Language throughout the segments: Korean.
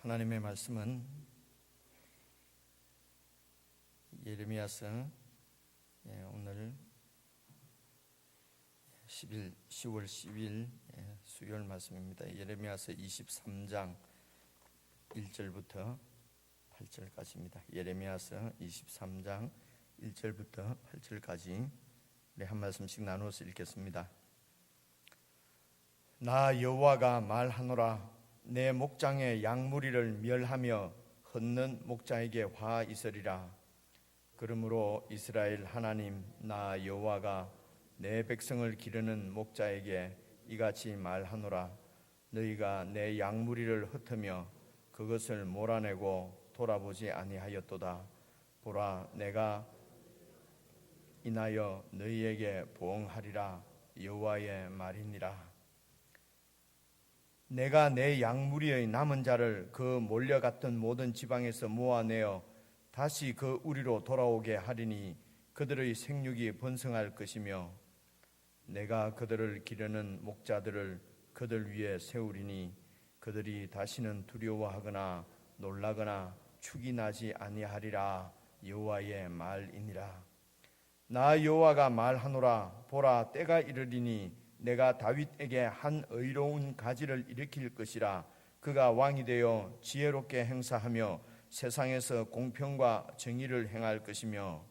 하나님의 말씀은 예레미야서 오늘 10월 10일 수요일 말씀입니다. 예레미야서 23장 1절부터 8절까지입니다. 예레미야서 23장 1절부터 8절까지 한 말씀씩 나누어서 읽겠습니다. 나 여호와가 말하노라. 내 목장의 양무리를 멸하며 헛는 목자에게 화 있으리라. 그러므로 이스라엘 하나님 나 여호와가 내 백성을 기르는 목자에게 이같이 말하노라. 너희가 내 양무리를 흩으며 그것을 몰아내고 돌아보지 아니하였도다. 보라, 내가 인하여 너희에게 보응하리라. 여호와의 말이니라. 내가 내 양무리의 남은 자를 그 몰려갔던 모든 지방에서 모아내어 다시 그 우리로 돌아오게 하리니 그들의 생육이 번성할 것이며 내가 그들을 기르는 목자들을 그들 위에 세우리니 그들이 다시는 두려워하거나 놀라거나 축이 나지 아니하리라. 여호와의 말이니라. 나 여호와가 말하노라. 보라, 때가 이르리니 내가 다윗에게 한 의로운 가지를 일으킬 것이라. 그가 왕이 되어 지혜롭게 행사하며 세상에서 공평과 정의를 행할 것이며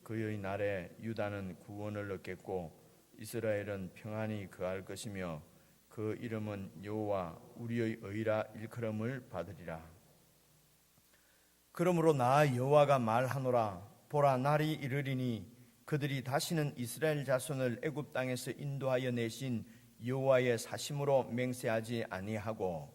그의 날에 유다는 구원을 얻겠고 이스라엘은 평안히 거할 것이며 그 이름은 여호와 우리의 의라 일컬음을 받으리라. 그러므로 나 여호와가 말하노라. 보라, 날이 이르리니 그들이 다시는 이스라엘 자손을 애굽 땅에서 인도하여 내신 여호와의 사심으로 맹세하지 아니하고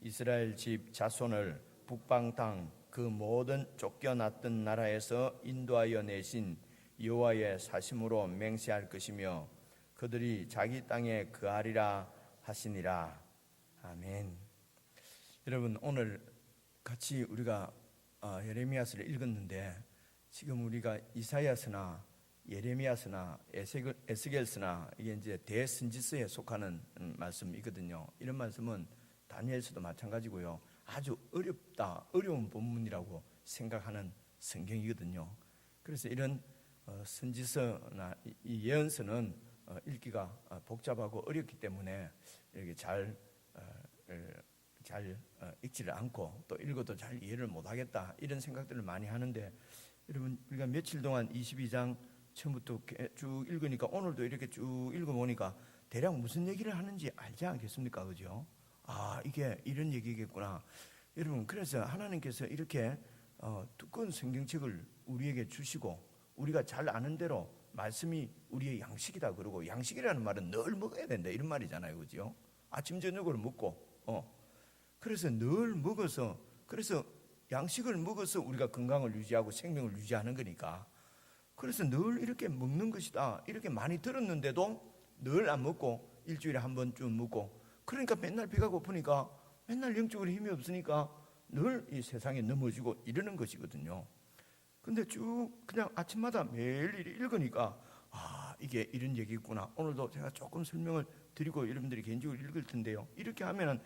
이스라엘 집 자손을 북방 땅 그 모든 쫓겨났던 나라에서 인도하여 내신 여호와의 사심으로 맹세할 것이며 그들이 자기 땅에 거하리라 하시니라. 아멘. 여러분, 오늘 같이 우리가 예레미야서를 읽었는데 지금 우리가 이사야서나 예레미야서나 에스겔서나 이게 이제 대선지서에 속하는 말씀이거든요. 이런 말씀은 다니엘서도 마찬가지고요. 아주 어려운 본문이라고 생각하는 성경이거든요. 그래서 이런 선지서나 이 예언서는 읽기가 복잡하고 어렵기 때문에 이렇게 잘 읽지를 않고 또 읽어도 잘 이해를 못하겠다 이런 생각들을 많이 하는데, 여러분 우리가 며칠 동안 22장 처음부터 쭉 읽으니까 오늘도 이렇게 쭉 읽어보니까 대략 무슨 얘기를 하는지 알지 않겠습니까? 그죠? 이게 이런 얘기겠구나. 여러분, 그래서 하나님께서 이렇게 두꺼운 성경책을 우리에게 주시고 우리가 잘 아는 대로 말씀이 우리의 양식이다 그러고, 양식이라는 말은 늘 먹어야 된다 이런 말이잖아요. 그죠? 아침 저녁으로 먹고 그래서 늘 먹어서, 그래서 양식을 먹어서 우리가 건강을 유지하고 생명을 유지하는 거니까, 그래서 늘 이렇게 먹는 것이다 이렇게 많이 들었는데도 늘 안 먹고 일주일에 한 번쯤 먹고, 그러니까 맨날 배가 고프니까 맨날 영적으로 힘이 없으니까 늘 이 세상에 넘어지고 이러는 것이거든요. 근데 쭉 그냥 아침마다 매일 읽으니까 이게 이런 얘기구나. 오늘도 제가 조금 설명을 드리고 여러분들이 개인적으로 읽을 텐데요. 이렇게 하면은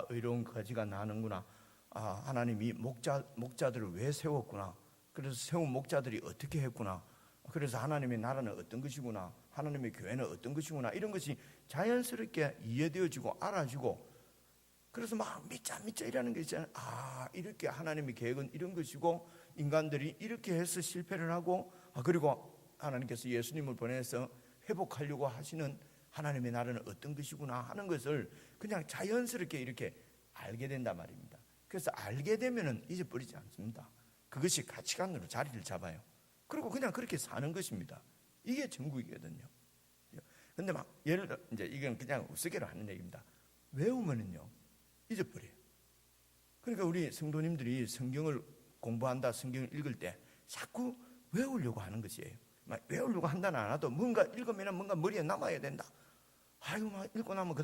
의로운 가지가 나는구나. 하나님이 목자들을 왜 세웠구나. 그래서 세운 목자들이 어떻게 했구나. 그래서 하나님의 나라는 어떤 것이구나. 하나님의 교회는 어떤 것이구나. 이런 것이 자연스럽게 이해되어지고 알아지고, 그래서 막 믿자 이라는 게 있잖아요. 이렇게 하나님의 계획은 이런 것이고 인간들이 이렇게 해서 실패를 하고, 그리고 하나님께서 예수님을 보내서 회복하려고 하시는 하나님의 나라는 어떤 것이구나 하는 것을 그냥 자연스럽게 이렇게 알게 된단 말입니다. 그래서 알게 되면은 잊어버리지 않습니다. 그것이 가치관으로 자리를 잡아요. 그리고 그냥 그렇게 사는 것입니다. 이게 전국이거든요. 근데 막 예를 들어 이제 이건 그냥 우스개로 하는 얘기입니다. 외우면은요 잊어버려요. 그러니까 우리 성도님들이 성경을 공부한다, 성경을 읽을 때 자꾸 외우려고 하는 것이에요. 막 외우려고 한다는 안 하도 뭔가 읽으면 뭔가 머리에 남아야 된다. 막 읽고 나면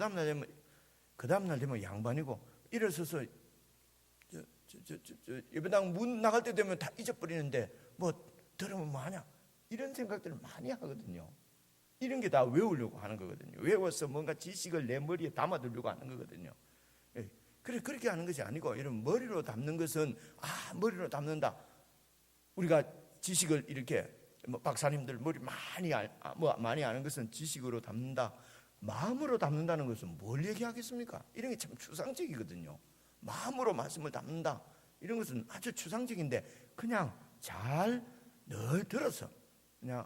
그 다음날 되면 양반이고, 일어서서 예배당 문 나갈 때 되면 다 잊어버리는데 뭐 들으면 뭐하냐 이런 생각들을 많이 하거든요. 이런 게 다 외우려고 하는 거거든요. 외워서 뭔가 지식을 내 머리에 담아두려고 하는 거거든요. 그래 그렇게 하는 것이 아니고 여러분 머리로 담는 것은 머리로 담는다. 우리가 지식을 이렇게 박사님들 머리 많이 아는 것은 지식으로 담는다. 마음으로 담는다는 것은 뭘 얘기하겠습니까? 이런 게 참 추상적이거든요. 마음으로 말씀을 담는다. 이런 것은 아주 추상적인데 그냥 잘 늘 들어서 그냥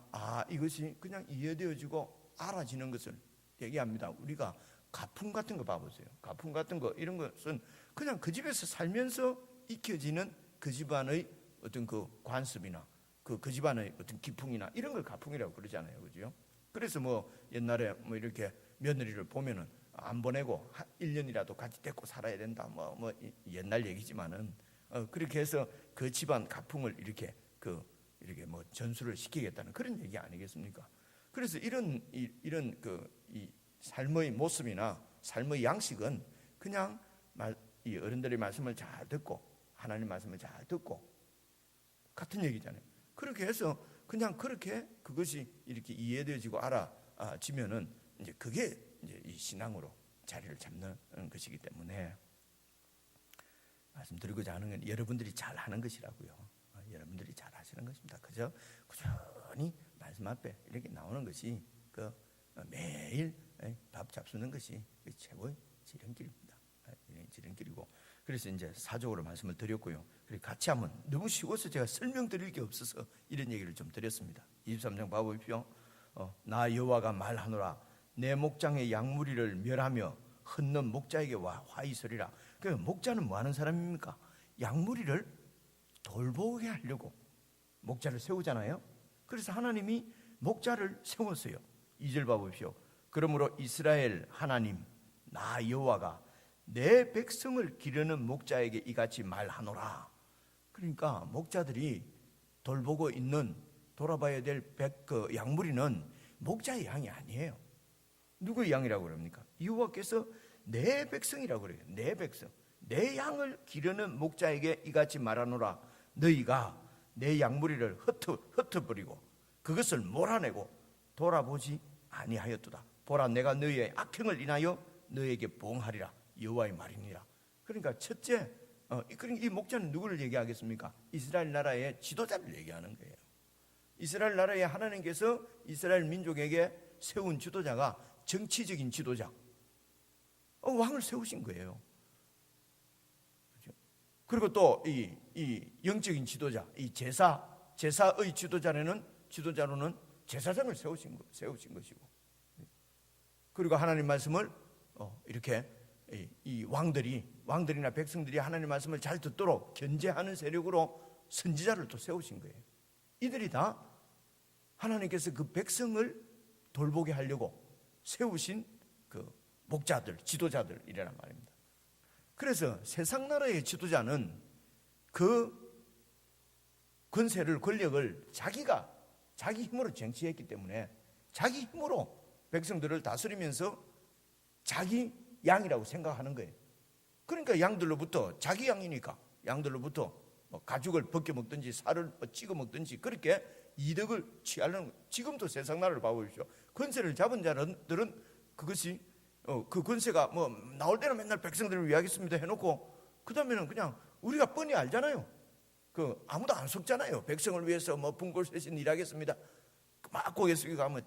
이것이 그냥 이해되어지고 알아지는 것을 얘기합니다. 우리가 가풍 같은 거 봐보세요. 가풍 같은 거 이런 것은 그냥 그 집에서 살면서 익혀지는 그 집안의 어떤 그 관습이나 그 집안의 어떤 기풍이나 이런 걸 가풍이라고 그러잖아요, 그죠? 그래서 옛날에 이렇게 며느리를 보면은 안 보내고 1년이라도 같이 데리고 살아야 된다. 옛날 얘기지만은 그렇게 해서 그 집안 가풍을 이렇게 전수를 시키겠다는 그런 얘기 아니겠습니까? 그래서 이런 이 삶의 모습이나 삶의 양식은 그냥 이 어른들의 말씀을 잘 듣고 하나님 말씀을 잘 듣고 같은 얘기잖아요. 그렇게 해서 그냥 그렇게 그것이 이렇게 이해되어지고 알아지면은 이제 그게 이제 이 신앙으로 자리를 잡는 것이기 때문에 말씀드리고자 하는 건 여러분들이 잘 하는 것이라고요. 여러분들이 잘 하시는 것입니다. 그저 꾸준히 말씀 앞에 이렇게 나오는 것이 매일 밥 잡수는 것이 최고의 지름길입니다. 지름길이고 그래서 이제 사적으로 말씀을 드렸고요. 그리고 같이 한번 너무 쉬워서 제가 설명드릴 게 없어서 이런 얘기를 좀 드렸습니다. 23장 봐보십시오. 나 여호와가 말하노라 내 목장의 양무리를 멸하며 흩는 목자에게 화이 서리라. 그 목자는 뭐 하는 사람입니까? 양무리를 돌보게 하려고 목자를 세우잖아요. 그래서 하나님이 목자를 세웠어요. 2절 봐보십시오. 그러므로 이스라엘 하나님 나 여호와가 내 백성을 기르는 목자에게 이같이 말하노라. 그러니까 목자들이 돌보고 있는 돌아봐야 될 양무리는 목자의 양이 아니에요. 누구의 양이라고 그럽니까? 여호와께서 내 백성이라고 그래요. 내 백성, 내 양을 기르는 목자에게 이같이 말하노라. 너희가 내 양무리를 흩어버리고 그것을 몰아내고 돌아보지 아니하였도다. 보라 내가 너희의 악행을 인하여 너희에게 보응하리라. 여호와의 말이니라. 그러니까 첫째, 이 목자는 누구를 얘기하겠습니까? 이스라엘 나라의 지도자를 얘기하는 거예요. 이스라엘 나라에 하나님께서 이스라엘 민족에게 세운 지도자가 정치적인 지도자, 왕을 세우신 거예요. 그렇죠? 그리고 또 이 영적인 지도자, 이 제사의 지도자로는 제사장을 세우신 것이고, 그리고 하나님 말씀을 이렇게 이 왕들이나 백성들이 하나님 말씀을 잘 듣도록 견제하는 세력으로 선지자를 또 세우신 거예요. 이들이 다 하나님께서 그 백성을 돌보게 하려고 세우신 그 목자들, 지도자들이라는 말입니다. 그래서 세상 나라의 지도자는 그 권력을 자기 힘으로 쟁취했기 때문에 자기 힘으로 백성들을 다스리면서 자기 양이라고 생각하는 거예요. 그러니까 양들로부터 자기 양이니까 양들로부터 가죽을 벗겨 먹든지 살을 찍어 먹든지 그렇게 이득을 취하려는 거예요. 지금도 세상 나라를 봐보십시오. 권세를 잡은 자들은 그것이 그 권세가 나올 때는 맨날 백성들을 위하겠습니다 해놓고 그 다음에는 그냥 우리가 뻔히 알잖아요. 아무도 안 속잖아요. 백성을 위해서 분골쇄신 일하겠습니다. 막 고개 숙이고 하면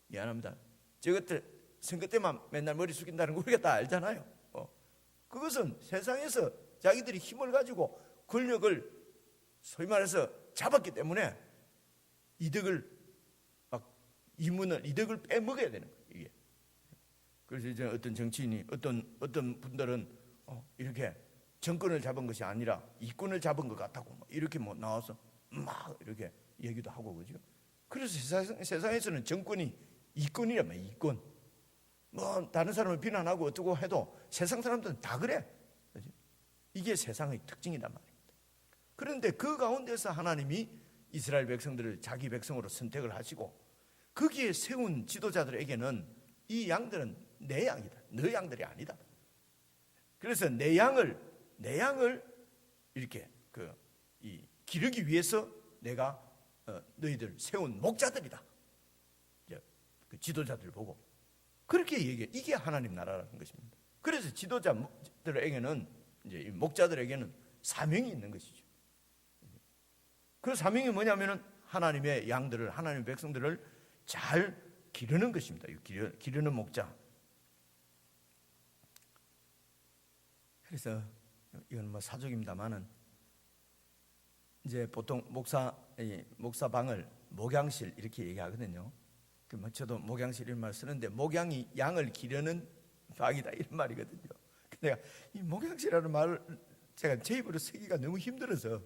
미안합니다. 저것들 선거 때만 맨날 머리 숙인다는 거 우리가 다 알잖아요. 그것은 세상에서 자기들이 힘을 가지고 권력을 소위 말해서 잡았기 때문에 이득을 빼먹어야 되는 거예요. 이게. 그래서 이제 어떤 정치인이 어떤 분들은 이렇게 정권을 잡은 것이 아니라 이권을 잡은 것 같다고 이렇게 나와서 막 이렇게 얘기도 하고 그죠. 그래서 세상에서는 정권이 이권이란 말이에요. 이권. 다른 사람을 비난하고 어쩌고 해도 세상 사람들은 다 그래. 그죠? 이게 세상의 특징이란 말입니다. 그런데 그 가운데서 하나님이 이스라엘 백성들을 자기 백성으로 선택을 하시고 거기에 세운 지도자들에게는 이 양들은 내 양이다. 너 양들이 아니다. 그래서 내 양을 이렇게 기르기 위해서 내가 너희들 세운 목자들이다. 그 지도자들 보고 그렇게 얘기해. 이게 하나님 나라라는 것입니다. 그래서 지도자들에게는 이제 이 목자들에게는 사명이 있는 것이죠. 그 사명이 뭐냐면은 하나님의 양들을, 하나님의 백성들을 잘 기르는 것입니다. 기르는 목자. 그래서 이건 뭐 사족입니다만은 이제 보통 목사방을 목양실 이렇게 얘기하거든요. 그 저도 목양실 이런 말 쓰는데 목양이 양을 기르는 방이다 이런 말이거든요. 내가 이 목양실이라는 말을 제가 제 입으로 쓰기가 너무 힘들어서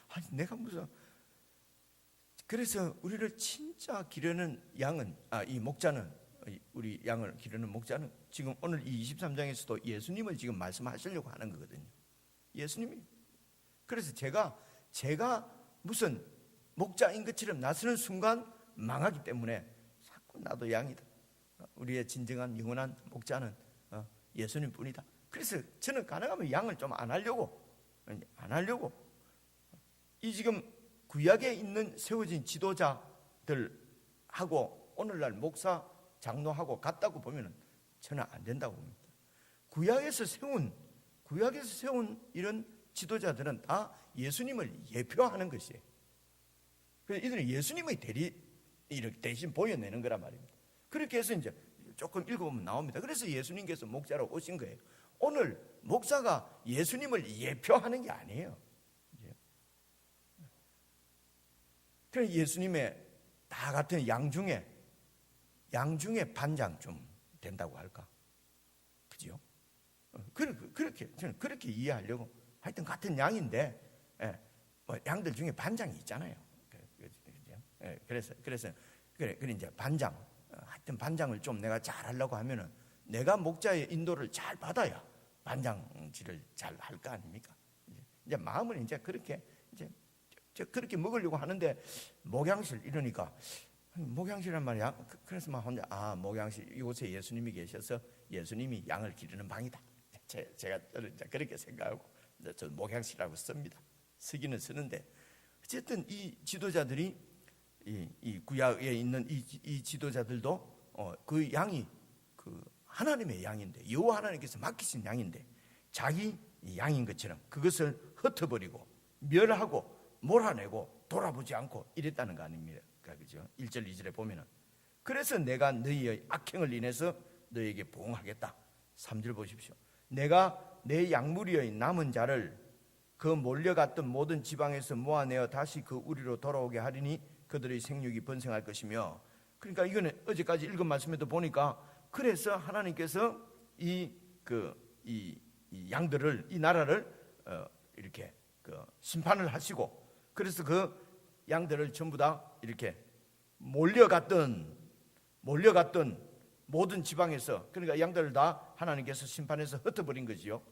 아니 내가 무슨 그래서 우리를 진짜 기르는 양은 이 목자는 우리 양을 기르는 목자는 지금 오늘 이 23장에서도 예수님을 지금 말씀하시려고 하는 거거든요. 예수님이. 그래서 제가 무슨 목자인 것처럼 나서는 순간 망하기 때문에 자꾸 나도 양이다. 우리의 진정한 영원한 목자는 예수님 뿐이다. 그래서 저는 가능하면 양을 좀 안 하려고 이 지금 구약에 있는 세워진 지도자들하고 오늘날 목사 장로하고 같다고 보면 저는 안 된다고 봅니다. 구약에서 세운 이런 지도자들은 다 예수님을 예표하는 것이에요. 그래서 이들은 예수님의 대신 보여내는 거란 말입니다. 그렇게 해서 이제 조금 읽어보면 나옵니다. 그래서 예수님께서 목자로 오신 거예요. 오늘 목사가 예수님을 예표하는 게 아니에요. 그래서 예수님의 다 같은 양 중에 반장 좀 된다고 할까? 그죠? 그렇게 저는 그렇게 이해하려고 하여튼 같은 양인데 뭐 양들 중에 반장이 있잖아요. 그래서 이제 반장 하여튼 반장을 좀 내가 잘 하려고 하면은 내가 목자의 인도를 잘 받아야 반장질을 잘 할 거 아닙니까? 이제 마음은 이제 그렇게 그렇게 먹으려고 하는데 목양실 이러니까 목양실이란 말이야. 그래서 막 혼자 목양실 이곳에 예수님이 계셔서 예수님이 양을 기르는 방이다. 제가 그렇게 생각하고 저 목양실이라고 씁니다. 쓰기는 쓰는데 어쨌든 이 지도자들이 이 구약에 있는 이 지도자들도 그 양이 그 하나님의 양인데 여호와 하나님께서 맡기신 양인데 자기 양인 것처럼 그것을 흩어버리고 멸하고 몰아내고 돌아보지 않고 이랬다는 거 아닙니까? 그죠? 1절 2절에 보면은 그래서 내가 너희의 악행을 인해서 너희에게 보응하겠다. 3절 보십시오. 내가 내 양무리의 남은 자를 그 몰려갔던 모든 지방에서 모아내어 다시 그 우리로 돌아오게 하리니 그들의 생육이 번성할 것이며. 그러니까 이거는 어제까지 읽은 말씀에도 보니까 그래서 하나님께서 이 양들을 이 나라를 이렇게 심판을 하시고 그래서 그 양들을 전부 다 이렇게 몰려갔던 모든 지방에서 그러니까 양들을 다 하나님께서 심판해서 흩어버린 거지요.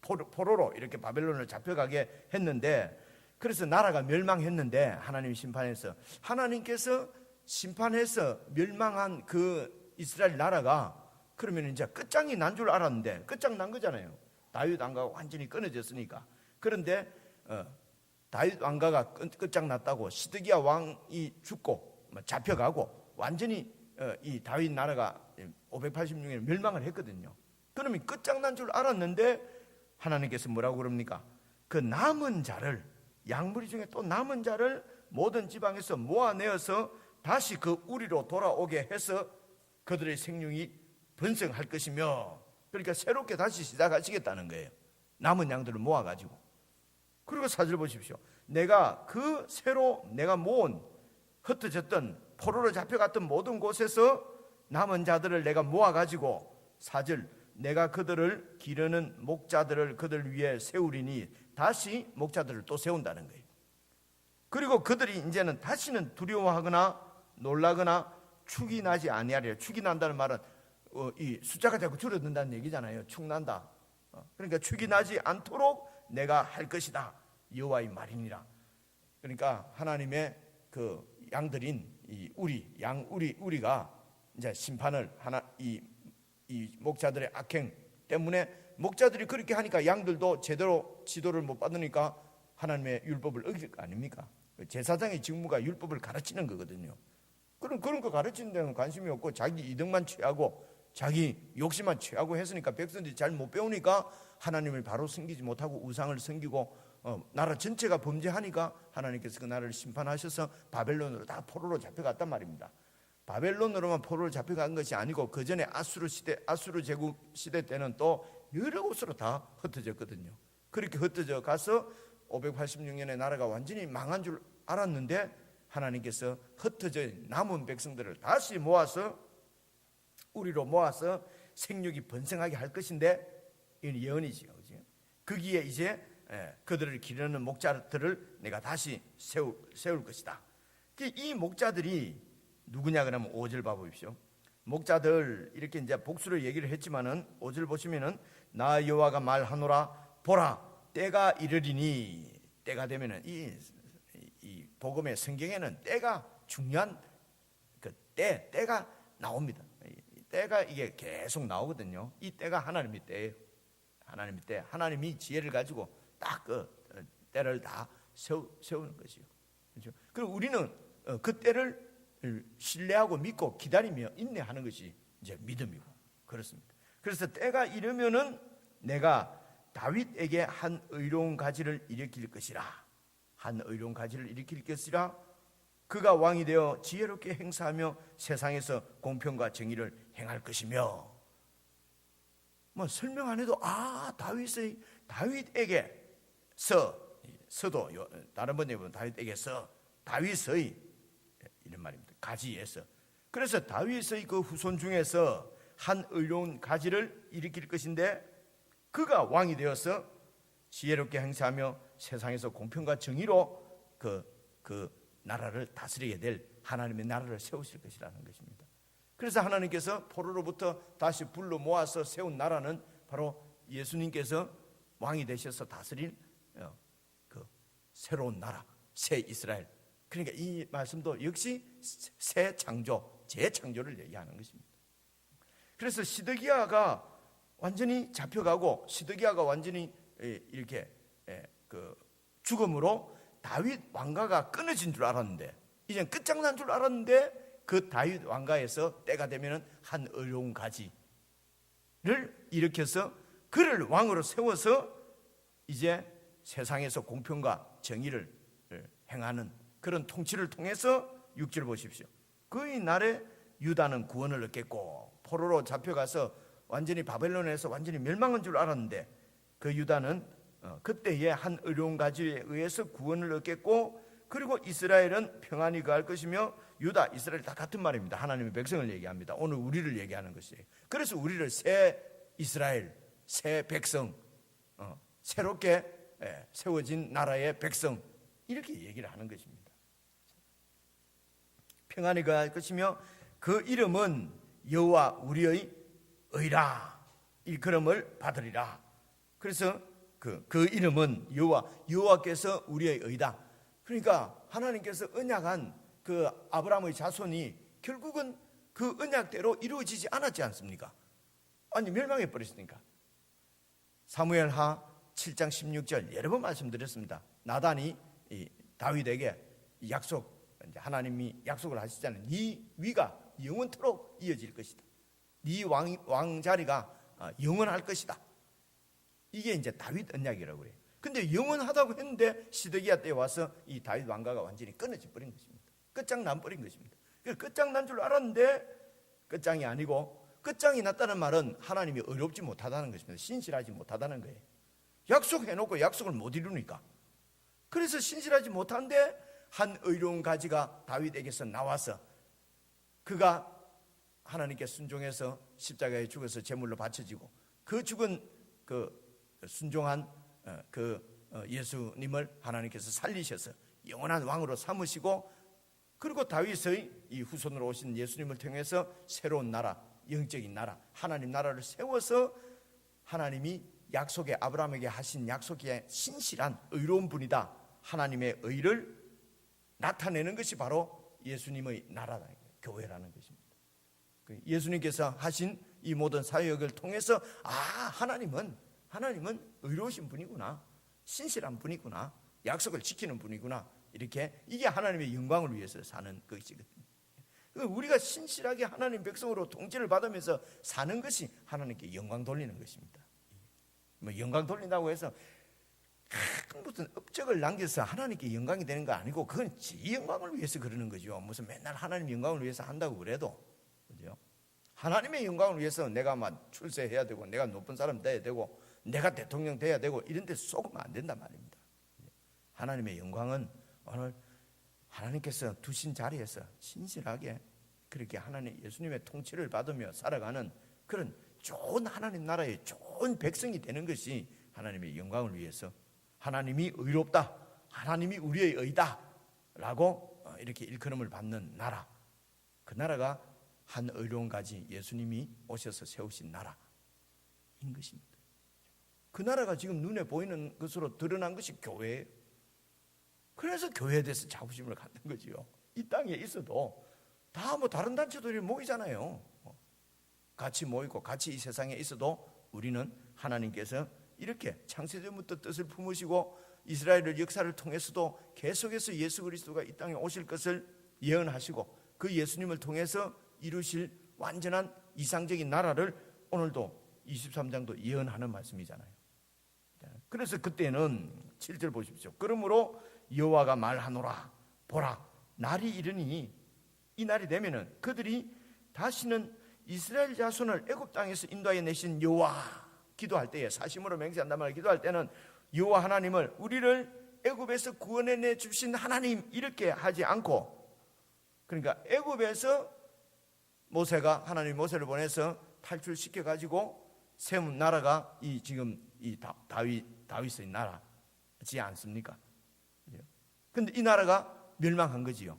포로로 이렇게 바벨론을 잡혀가게 했는데 그래서 나라가 멸망했는데 하나님 심판해서 하나님께서 심판해서 멸망한 그 이스라엘 나라가 그러면 이제 끝장이 난 줄 알았는데 끝장 난 거잖아요. 다윗 왕가가 완전히 끊어졌으니까. 그런데 다윗 왕가가 끝장 났다고 시드기야 왕이 죽고 잡혀가고 완전히 이 다윗 나라가 586년에 멸망을 했거든요. 그러면 끝장난 줄 알았는데 하나님께서 뭐라고 그럽니까? 그 남은 자를 양무리 중에 또 남은 자를 모든 지방에서 모아내어서 다시 그 우리로 돌아오게 해서 그들의 생육이 번성할 것이며 그러니까 새롭게 다시 시작하시겠다는 거예요. 남은 양들을 모아가지고. 그리고 4절 보십시오. 내가 그 새로 내가 모은 흩어졌던 포로로 잡혀갔던 모든 곳에서 남은 자들을 내가 모아가지고 4절 내가 그들을 기르는 목자들을 그들 위에 세우리니 다시 목자들을 또 세운다는 거예요. 그리고 그들이 이제는 다시는 두려워하거나 놀라거나 축이 나지 아니하리라. 축이 난다는 말은 이 숫자가 자꾸 줄어든다는 얘기잖아요. 축 난다. 그러니까 축이 나지 않도록 내가 할 것이다. 여호와의 말이니라. 그러니까 하나님의 그 양들인 이 우리가 이제 심판을 이 목자들의 악행 때문에 목자들이 그렇게 하니까 양들도 제대로 지도를 못 받으니까 하나님의 율법을 어길 거 아닙니까? 제사장의 직무가 율법을 가르치는 거거든요. 그런 거 가르치는 데는 관심이 없고 자기 이득만 취하고 자기 욕심만 취하고 했으니까 백성들이 잘 못 배우니까 하나님을 바로 섬기지 못하고 우상을 섬기고 나라 전체가 범죄하니까 하나님께서 그 나라를 심판하셔서 바벨론으로 다 포로로 잡혀갔단 말입니다. 바벨론으로만 포로로 잡혀간 것이 아니고 그 전에 아수르 제국 시대 때는 또 여러 곳으로 다 흩어졌거든요. 그렇게 흩어져 가서 586년에 나라가 완전히 망한 줄 알았는데 하나님께서 흩어져 남은 백성들을 다시 모아서 우리로 모아서 생육이 번성하게 할 것인데 이건 예언이지요. 거기에 이제 그들을 기르는 목자들을 내가 다시 세울 것이다. 이 목자들이 누구냐 그러면 5절 봐보십시오. 목자들 이렇게 이제 복수를 얘기를 했지만은 5절 보시면은 나 여호와가 말하노라 보라 때가 이르리니 때가 되면은 이 복음의 성경에는 때가 중요한 그 때가 나옵니다. 때가 이게 계속 나오거든요. 이 때가 하나님의 때예요. 하나님의 때, 하나님이 지혜를 가지고 딱 그 때를 다 세우는 것이요. 그렇죠? 그리고 우리는 그 때를 신뢰하고 믿고 기다리며 인내하는 것이 이제 믿음이고 그렇습니다. 그래서 때가 이르면은 내가 다윗에게 한 의로운 가지를 일으킬 것이라. 한 의로운 가지를 일으킬 것이라. 그가 왕이 되어 지혜롭게 행사하며 세상에서 공평과 정의를 행할 것이며. 뭐 설명 안 해도 다윗에게서도 다른 번에 보면 다윗에게서 다윗의 이런 말입니다. 가지에서. 그래서 다윗의 그 후손 중에서 한 의로운 가지를 일으킬 것인데 그가 왕이 되어서 지혜롭게 행사하며 세상에서 공평과 정의로 그 나라를 다스리게 될 하나님의 나라를 세우실 것이라는 것입니다. 그래서 하나님께서 포로로부터 다시 불러 모아서 세운 나라는 바로 예수님께서 왕이 되셔서 다스릴 그 새로운 나라, 새 이스라엘. 그러니까 이 말씀도 역시 새 창조, 재창조를 얘기하는 것입니다. 그래서 시드기야가 완전히 잡혀가고 시드기야가 완전히 이렇게 그 죽음으로 다윗 왕가가 끊어진 줄 알았는데 이제 끝장난 줄 알았는데 그 다윗 왕가에서 때가 되면은 한 의로운 가지를 일으켜서 그를 왕으로 세워서 이제 세상에서 공평과 정의를 행하는 그런 통치를 통해서 6절 보십시오. 그의 날에 유다는 구원을 얻겠고 포로로 잡혀가서 완전히 바벨론에서 완전히 멸망한 줄 알았는데 그 유다는 그때의 한 의로운 가지에 의해서 구원을 얻겠고 그리고 이스라엘은 평안히 거할 것이며 유다, 이스라엘 다 같은 말입니다. 하나님의 백성을 얘기합니다. 오늘 우리를 얘기하는 것이에요. 그래서 우리를 새 이스라엘, 새 백성, 새롭게 세워진 나라의 백성 이렇게 얘기를 하는 것입니다. 평안히 거할 것이며 그 이름은 여호와 우리의 의라 일컬음을 받으리라. 그래서 그 이름은 여호와께서 우리의 의다. 그러니까 하나님께서 언약한 그 아브라함의 자손이 결국은 그 언약대로 이루어지지 않았지 않습니까? 아니 멸망해 버렸으니까. 사무엘하 7장 16절 여러 번 말씀드렸습니다. 나단이 다윗에게 하나님이 약속을 하시잖아요. 네 위가 영원토록 이어질 것이다. 네 왕자리가 영원할 것이다. 이게 이제 다윗 언약이라고 그래요. 근데 영원하다고 했는데 시드기야 때 와서 이 다윗 왕가가 완전히 끊어져 버린 것입니다. 끝장난 버린 것입니다. 끝장난 줄 알았는데 끝장이 아니고 끝장이 났다는 말은 하나님이 어렵지 못하다는 것입니다. 신실하지 못하다는 거예요. 약속해놓고 약속을 못 이루니까. 그래서 신실하지 못한데 한 의로운 가지가 다윗에게서 나와서 그가 하나님께 순종해서 십자가에 죽어서 제물로 바쳐지고 그 죽은 그 순종한 예수님을 하나님께서 살리셔서 영원한 왕으로 삼으시고 그리고 다윗의 이 후손으로 오신 예수님을 통해서 새로운 나라, 영적인 나라, 하나님 나라를 세워서 하나님이 약속에 아브라함에게 하신 약속에 신실한 의로운 분이다. 하나님의 의를 나타내는 것이 바로 예수님의 나라다, 교회라는 것입니다. 예수님께서 하신 이 모든 사역을 통해서 하나님은 의로우신 분이구나, 신실한 분이구나, 약속을 지키는 분이구나, 이렇게 이게 하나님의 영광을 위해서 사는 것이거든요. 우리가 신실하게 하나님 백성으로 통치를 받으면서 사는 것이 하나님께 영광 돌리는 것입니다. 뭐 영광 돌린다고 해서 무슨 업적을 남겨서 하나님께 영광이 되는 거 아니고, 그건 지 영광을 위해서 그러는 거죠. 무슨 맨날 하나님 영광을 위해서 한다고 그래도, 그죠? 하나님의 영광을 위해서 내가 막 출세해야 되고, 내가 높은 사람 돼야 되고, 내가 대통령 돼야 되고, 이런 데 속으면 안 된단 말입니다. 하나님의 영광은 오늘 하나님께서 두신 자리에서 신실하게 그렇게 하나님 예수님의 통치를 받으며 살아가는 그런 좋은 하나님 나라의 좋은 백성이 되는 것이 하나님의 영광을 위해서, 하나님이 의롭다, 하나님이 우리의 의다 라고 이렇게 일컬음을 받는 나라, 그 나라가 한 의로운 가지 예수님이 오셔서 세우신 나라인 것입니다. 그 나라가 지금 눈에 보이는 것으로 드러난 것이 교회예요. 그래서 교회에 대해서 자부심을 갖는 거지요. 이 땅에 있어도 다 뭐 다른 단체들이 모이잖아요. 같이 모이고 같이 이 세상에 있어도 우리는 하나님께서 이렇게 창세전부터 뜻을 품으시고 이스라엘의 역사를 통해서도 계속해서 예수 그리스도가 이 땅에 오실 것을 예언하시고 그 예수님을 통해서 이루실 완전한 이상적인 나라를 오늘도 23장도 예언하는 말씀이잖아요. 그래서 그때는 7절 보십시오. 그러므로 여호와가 말하노라, 보라, 날이 이르니, 이 날이 되면은 그들이 다시는 이스라엘 자손을 애굽 땅에서 인도하여 내신 여호와, 기도할 때에 사심으로 맹세한단 말이에요. 기도할 때는 여호와 하나님을, 우리를 애굽에서 구원해내 주신 하나님, 이렇게 하지 않고, 그러니까 애굽에서 모세가, 하나님 모세를 보내서 탈출시켜 가지고 세운 나라가 이 지금 이 다윗의 나라지 않습니까? 근데 이 나라가 멸망한 거지요.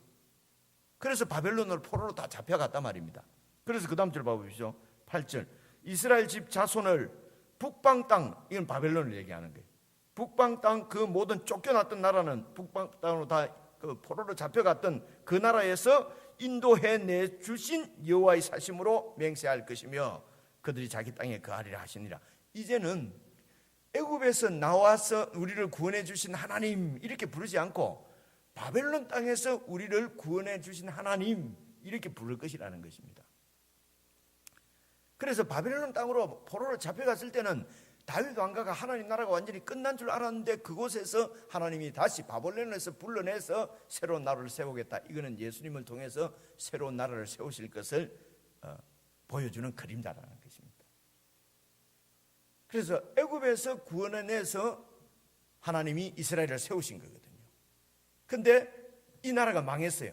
그래서 바벨론으로 포로로 다 잡혀갔단 말입니다. 그래서 그 다음 절 봐보십시오. 8절. 이스라엘 집 자손을 북방 땅, 이건 바벨론을 얘기하는 거예요. 북방 땅, 그 모든 쫓겨났던 나라는 북방 땅으로 다 그 포로로 잡혀갔던 그 나라에서 인도해 내 주신 여호와의 사심으로 맹세할 것이며 그들이 자기 땅에 거하리라 하시니라. 이제는 애굽에서 나와서 우리를 구원해 주신 하나님, 이렇게 부르지 않고 바벨론 땅에서 우리를 구원해 주신 하나님, 이렇게 부를 것이라는 것입니다. 그래서 바벨론 땅으로 포로로 잡혀갔을 때는 다윗 왕가가 하나님 나라가 완전히 끝난 줄 알았는데, 그곳에서 하나님이 다시 바벨론에서 불러내서 새로운 나라를 세우겠다, 이거는 예수님을 통해서 새로운 나라를 세우실 것을 보여주는 그림자라는 것입니다. 그래서 애굽에서 구원해내서 하나님이 이스라엘을 세우신 거거든요. 근데 이 나라가 망했어요.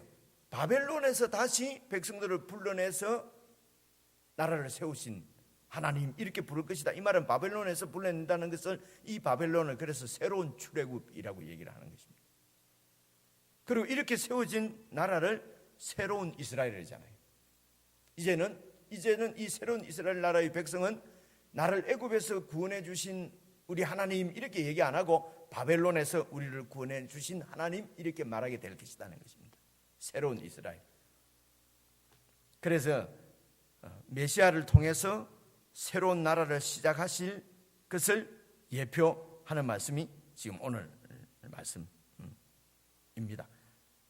바벨론에서 다시 백성들을 불러내서 나라를 세우신 하나님, 이렇게 부를 것이다. 이 말은 바벨론에서 불러낸다는 것을, 이 바벨론을 그래서 새로운 출애굽이라고 얘기를 하는 것입니다. 그리고 이렇게 세워진 나라를 새로운 이스라엘이잖아요. 이제는 이 새로운 이스라엘 나라의 백성은 나를 애굽에서 구원해 주신 우리 하나님, 이렇게 얘기 안 하고 바벨론에서 우리를 구원해 주신 하나님, 이렇게 말하게 될 것이라는 것입니다. 새로운 이스라엘. 그래서 메시아를 통해서 새로운 나라를 시작하실 것을 예표하는 말씀이 지금 오늘 말씀입니다.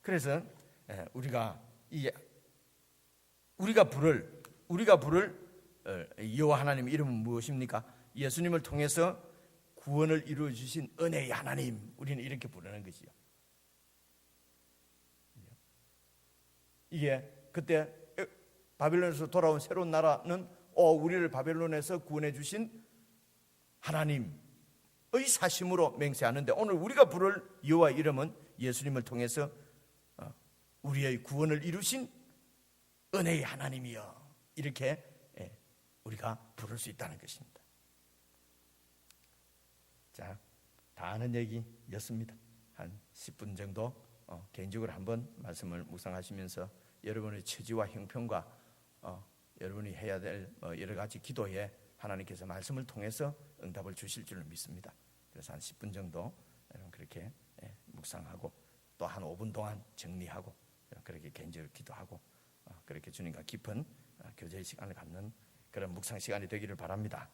그래서 우리가 부를 여호와 하나님의 이름은 무엇입니까? 예수님을 통해서 구원을 이루어 주신 은혜의 하나님, 우리는 이렇게 부르는 것이요. 이게 그때 바벨론에서 돌아온 새로운 나라는 우리를 바벨론에서 구원해 주신 하나님의 사심으로 맹세하는데, 오늘 우리가 부를 여호와의 이름은 예수님을 통해서 우리의 구원을 이루신 은혜의 하나님이여, 이렇게 우리가 부를 수 있다는 것입니다. 자, 다 아는 얘기였습니다. 한 10분 정도 개인적으로 한번 말씀을 묵상하시면서 여러분의 처지와 형편과 여러분이 해야 될 여러 가지 기도에 하나님께서 말씀을 통해서 응답을 주실 줄을 믿습니다. 그래서 한 10분 정도 여러분 그렇게 묵상하고 또 한 5분 동안 정리하고 그렇게 개인적으로 기도하고 그렇게 주님과 깊은 교제의 시간을 갖는 그런 묵상 시간이 되기를 바랍니다.